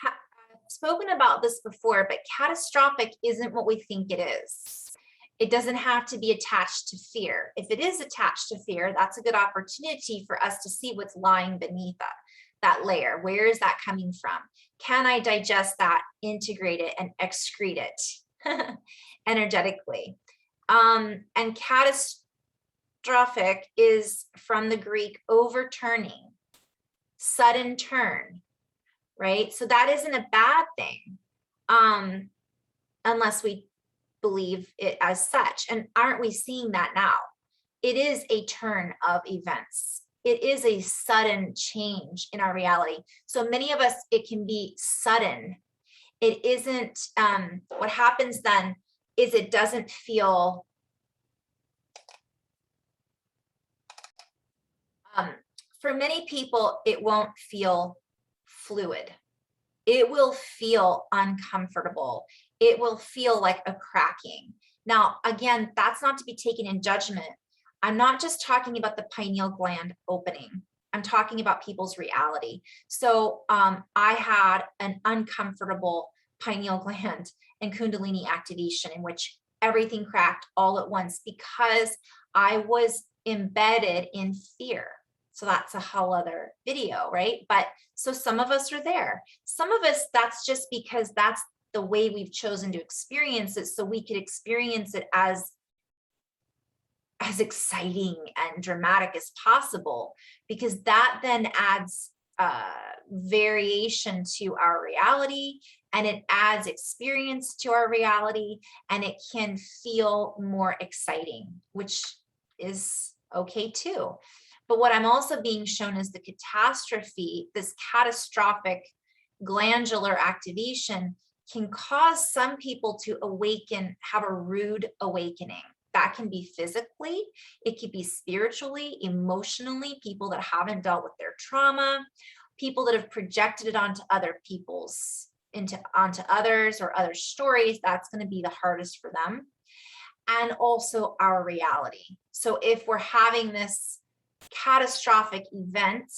I've spoken about this before, but catastrophic isn't what we think it is. It doesn't have to be attached to fear. If it is attached to fear, that's a good opportunity for us to see what's lying beneath that layer. Where is that coming from? Can I digest that, integrate it, and excrete it energetically? And catastrophic is from the Greek overturning, sudden turn, right? So that isn't a bad thing, unless we believe it as such. And aren't we seeing that now? It is a turn of events. It is a sudden change in our reality. So many of us, it can be sudden. It isn't, what happens then is it doesn't feel, for many people, it won't feel fluid. It will feel uncomfortable. It will feel like a cracking. Now, again, that's not to be taken in judgment. I'm not just talking about the pineal gland opening. I'm talking about people's reality. So I had an uncomfortable pineal gland and Kundalini activation in which everything cracked all at once because I was embedded in fear. So that's a whole other video, right? But so some of us are there. Some of us, that's just because that's the way we've chosen to experience it. So we could experience it as exciting and dramatic as possible, because that then adds variation to our reality, and it adds experience to our reality, and it can feel more exciting, which is okay too. But what I'm also being shown is the catastrophe, this catastrophic glandular activation can cause some people to awaken, have a rude awakening. That can be physically, it could be spiritually, emotionally, people that haven't dealt with their trauma, people that have projected it onto other people's, onto others or other stories. That's going to be the hardest for them. And also our reality. So if we're having this catastrophic event,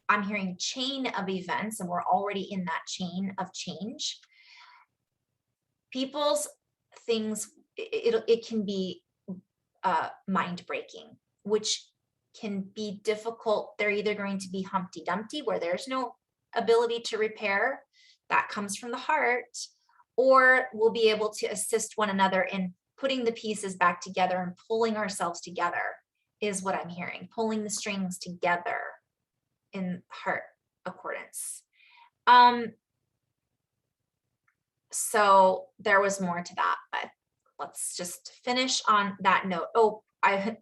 I'm hearing chain of events, and we're already in that chain of change. People's things, it can be mind breaking, which can be difficult. They're either going to be Humpty Dumpty, where there's no ability to repair, that comes from the heart, or we'll be able to assist one another in putting the pieces back together and pulling ourselves together, is what I'm hearing, pulling the strings together in heart accordance. So there was more to that, but let's just finish on that note. Oh,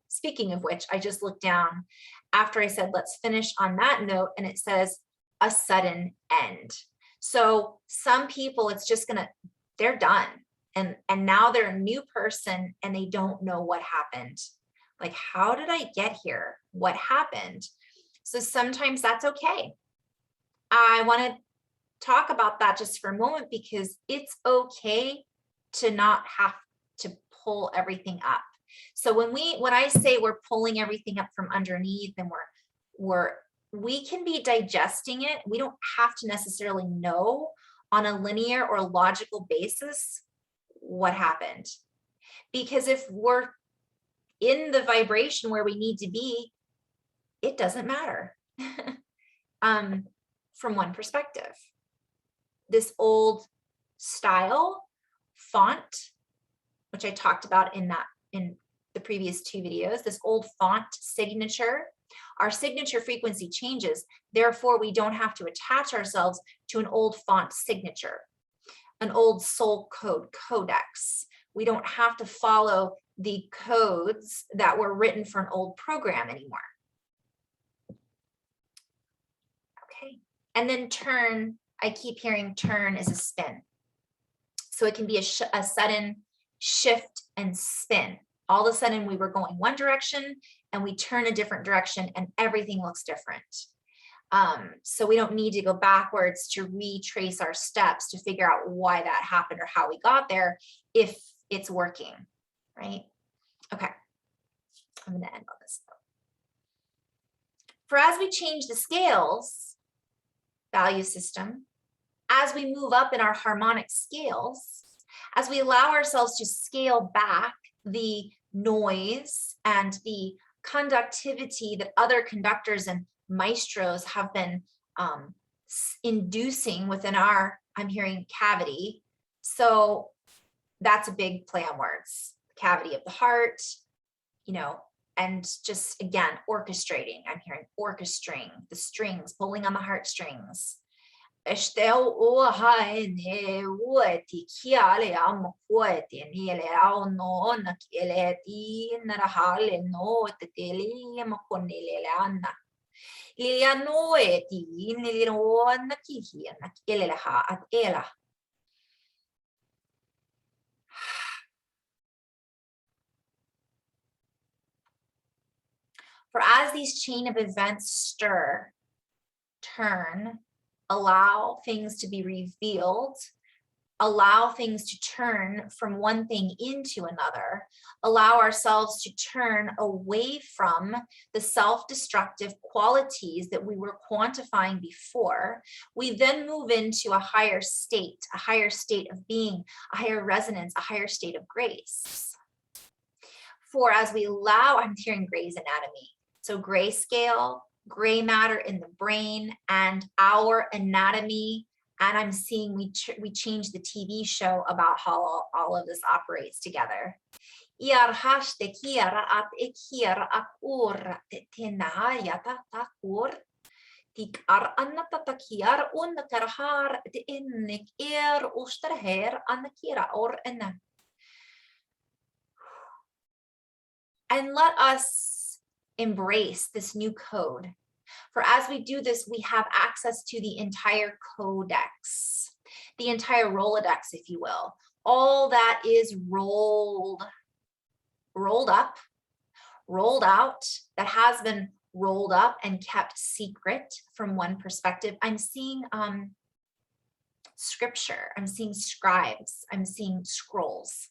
speaking of which, I just looked down after I said, let's finish on that note, and it says a sudden end. So some people, it's just they're done. And now they're a new person and they don't know what happened. Like, how did I get here? What happened? So sometimes that's okay. I want to talk about that just for a moment, because it's okay to not have to pull everything up. So when I say we're pulling everything up from underneath and we're we can be digesting it. We don't have to necessarily know on a linear or logical basis what happened. Because if we're in the vibration where we need to be, it doesn't matter. From one perspective, this old style font, which I talked about in the previous 2 videos, this old font signature, our signature frequency changes. Therefore, we don't have to attach ourselves to an old font signature, an old soul code codex. We don't have to follow the codes that were written for an old program anymore. Okay, and then turn, I keep hearing turn is a spin. So it can be a sudden shift and spin. All of a sudden we were going one direction and we turn a different direction and everything looks different. So we don't need to go backwards to retrace our steps to figure out why that happened or how we got there if it's working, right? Okay, I'm gonna end on this note. For as we change the scales, value system, as we move up in our harmonic scales, as we allow ourselves to scale back the noise and the conductivity that other conductors and maestros have been inducing within our, I'm hearing cavity. So that's a big play on words, cavity of the heart, you know, and just again, orchestrating. I'm hearing orchestrating the strings, pulling on the heartstrings. For as these chain of events stir, turn, allow things to be revealed, allow things to turn from one thing into another, allow ourselves to turn away from the self-destructive qualities that we were quantifying before, we then move into a higher state of being, a higher resonance, a higher state of grace. For as we allow, I'm hearing Gray's Anatomy. So grayscale, gray matter in the brain, and our anatomy. And I'm seeing we changed the TV show about how all of this operates together. And let us embrace this new code. For as we do this, we have access to the entire codex, the entire Rolodex, if you will. All that is rolled up, rolled out, that has been rolled up and kept secret from one perspective. I'm seeing scripture, I'm seeing scribes, I'm seeing scrolls.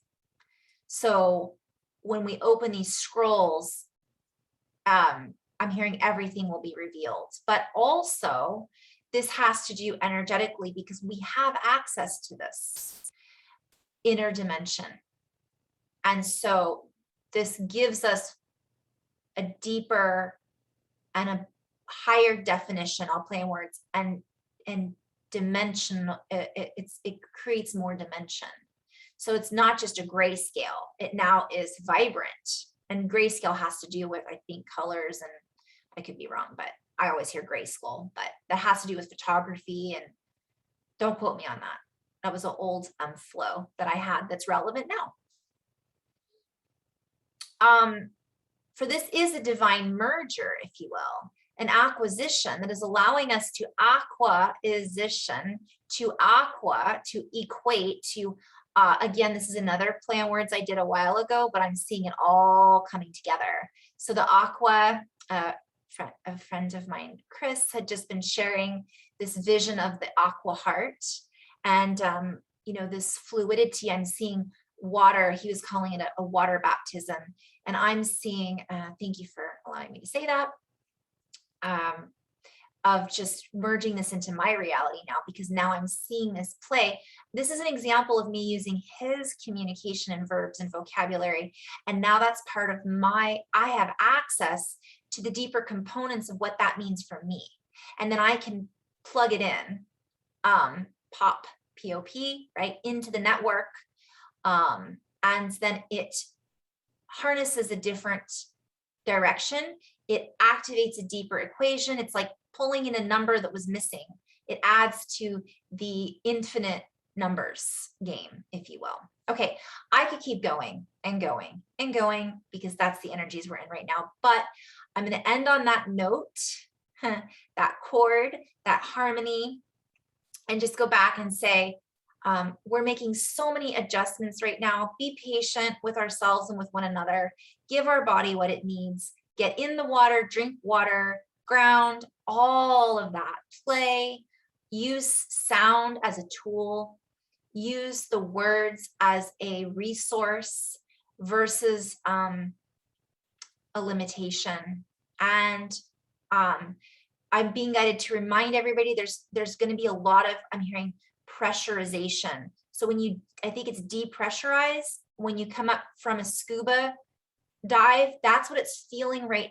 So when we open these scrolls, I'm hearing everything will be revealed, but also this has to do energetically because we have access to this inner dimension. And so this gives us a deeper and a higher definition, I'll play in words, and dimension, it creates more dimension. So it's not just a grayscale, it now is vibrant. And grayscale has to do with, I think, colors, and I could be wrong, but I always hear grayscale, but that has to do with photography, and don't quote me on that. That was an old flow that I had that's relevant now. For this is a divine merger, if you will, an acquisition that is allowing us to acquisition, to aqua, to equate, to again, this is another play on words I did a while ago, but I'm seeing it all coming together. So the aqua, a friend of mine, Chris, had just been sharing this vision of the aqua heart. And, you know, this fluidity, I'm seeing water, he was calling it a water baptism. And I'm seeing, thank you for allowing me to say that. just merging this into my reality now, because now I'm seeing this play. This is an example of me using his communication and verbs and vocabulary. And now that's part of I have access to the deeper components of what that means for me. And then I can plug it in, pop, P-O-P, right, into the network. And then it harnesses a different direction. It activates a deeper equation. It's like pulling in a number that was missing. It adds to the infinite numbers game, if you will. Okay, I could keep going and going and going because that's the energies we're in right now. But I'm going to end on that note, that chord, that harmony, and just go back and say, we're making so many adjustments right now. Be patient with ourselves and with one another. Give our body what it needs. Get in the water, drink water, ground, all of that. Play, use sound as a tool, use the words as a resource versus a limitation. And I'm being guided to remind everybody there's going to be a lot of, I'm hearing, pressurization. So when I think it's depressurize, when you come up from a scuba dive, that's what it's feeling right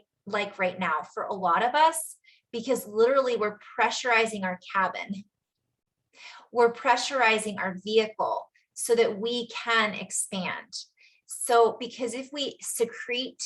now for a lot of us, because literally we're pressurizing our cabin. We're pressurizing our vehicle so that we can expand. So because if we secrete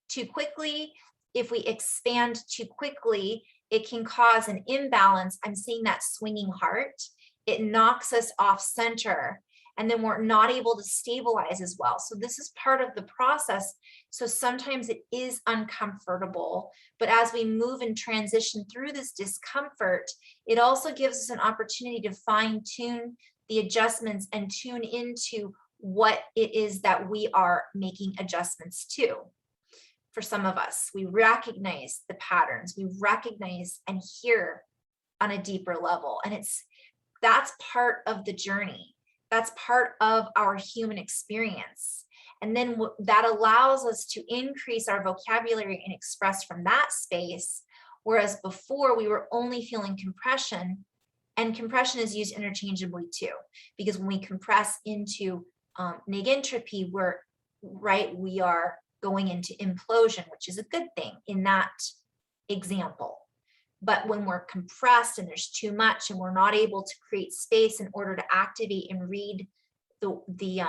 too quickly, if we expand too quickly, it can cause an imbalance. I'm seeing that swinging heart. It knocks us off center, and then we're not able to stabilize as well. So this is part of the process. So sometimes it is uncomfortable, but as we move and transition through this discomfort, it also gives us an opportunity to fine tune the adjustments and tune into what it is that we are making adjustments to. For some of us, we recognize the patterns, we recognize and hear on a deeper level. And that's part of the journey. That's part of our human experience. And then that allows us to increase our vocabulary and express from that space. Whereas before we were only feeling compression, and compression is used interchangeably too, because when we compress into negentropy, we are going into implosion, which is a good thing in that example. But when we're compressed and there's too much and we're not able to create space in order to activate and read the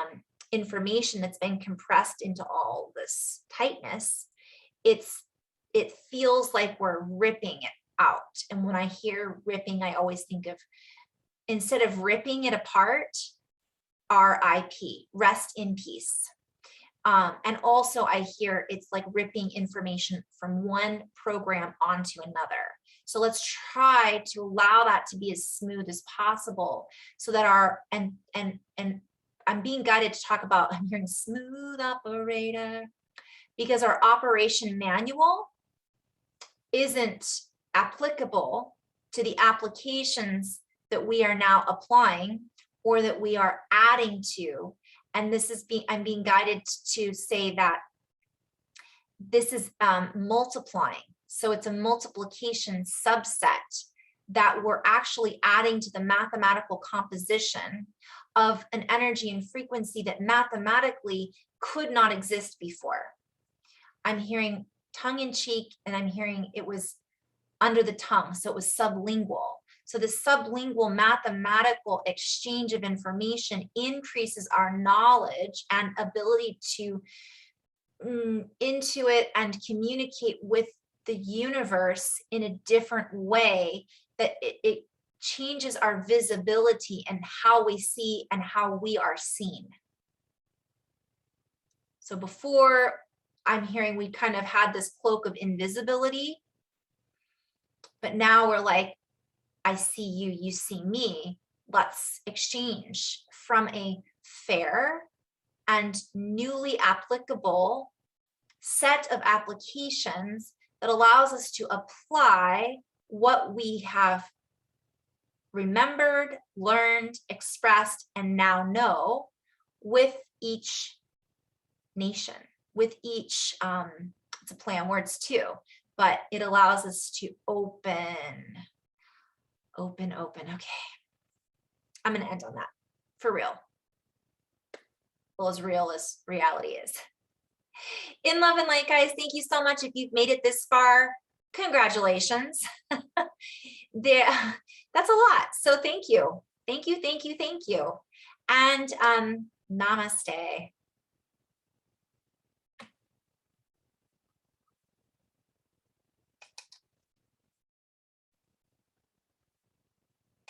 information that's been compressed into all this tightness, it feels like we're ripping it out. And when I hear ripping, I always think of, instead of ripping it apart, RIP, rest in peace. And also I hear it's like ripping information from one program onto another. So let's try to allow that to be as smooth as possible so that and I'm being guided to talk about, I'm hearing smooth operator, because our operation manual isn't applicable to the applications that we are now applying or that we are adding to. And I'm being guided to say that this is multiplying. So it's a multiplication subset that we're actually adding to the mathematical composition of an energy and frequency that mathematically could not exist before. I'm hearing tongue in cheek, and I'm hearing it was under the tongue. So it was sublingual. So the sublingual mathematical exchange of information increases our knowledge and ability to intuit and communicate with the universe in a different way, that it changes our visibility and how we see and how we are seen. So before, I'm hearing we kind of had this cloak of invisibility, but now we're like, I see you, you see me. Let's exchange from a fair and newly applicable set of applications that allows us to apply what we have remembered, learned, expressed, and now know with each nation, with each, it's a play on words too, but it allows us to open. Okay. I'm going to end on that for real. Well, as real as reality is. In love and light, guys, thank you so much. If you've made it this far, congratulations. That's a lot. So thank you. And namaste.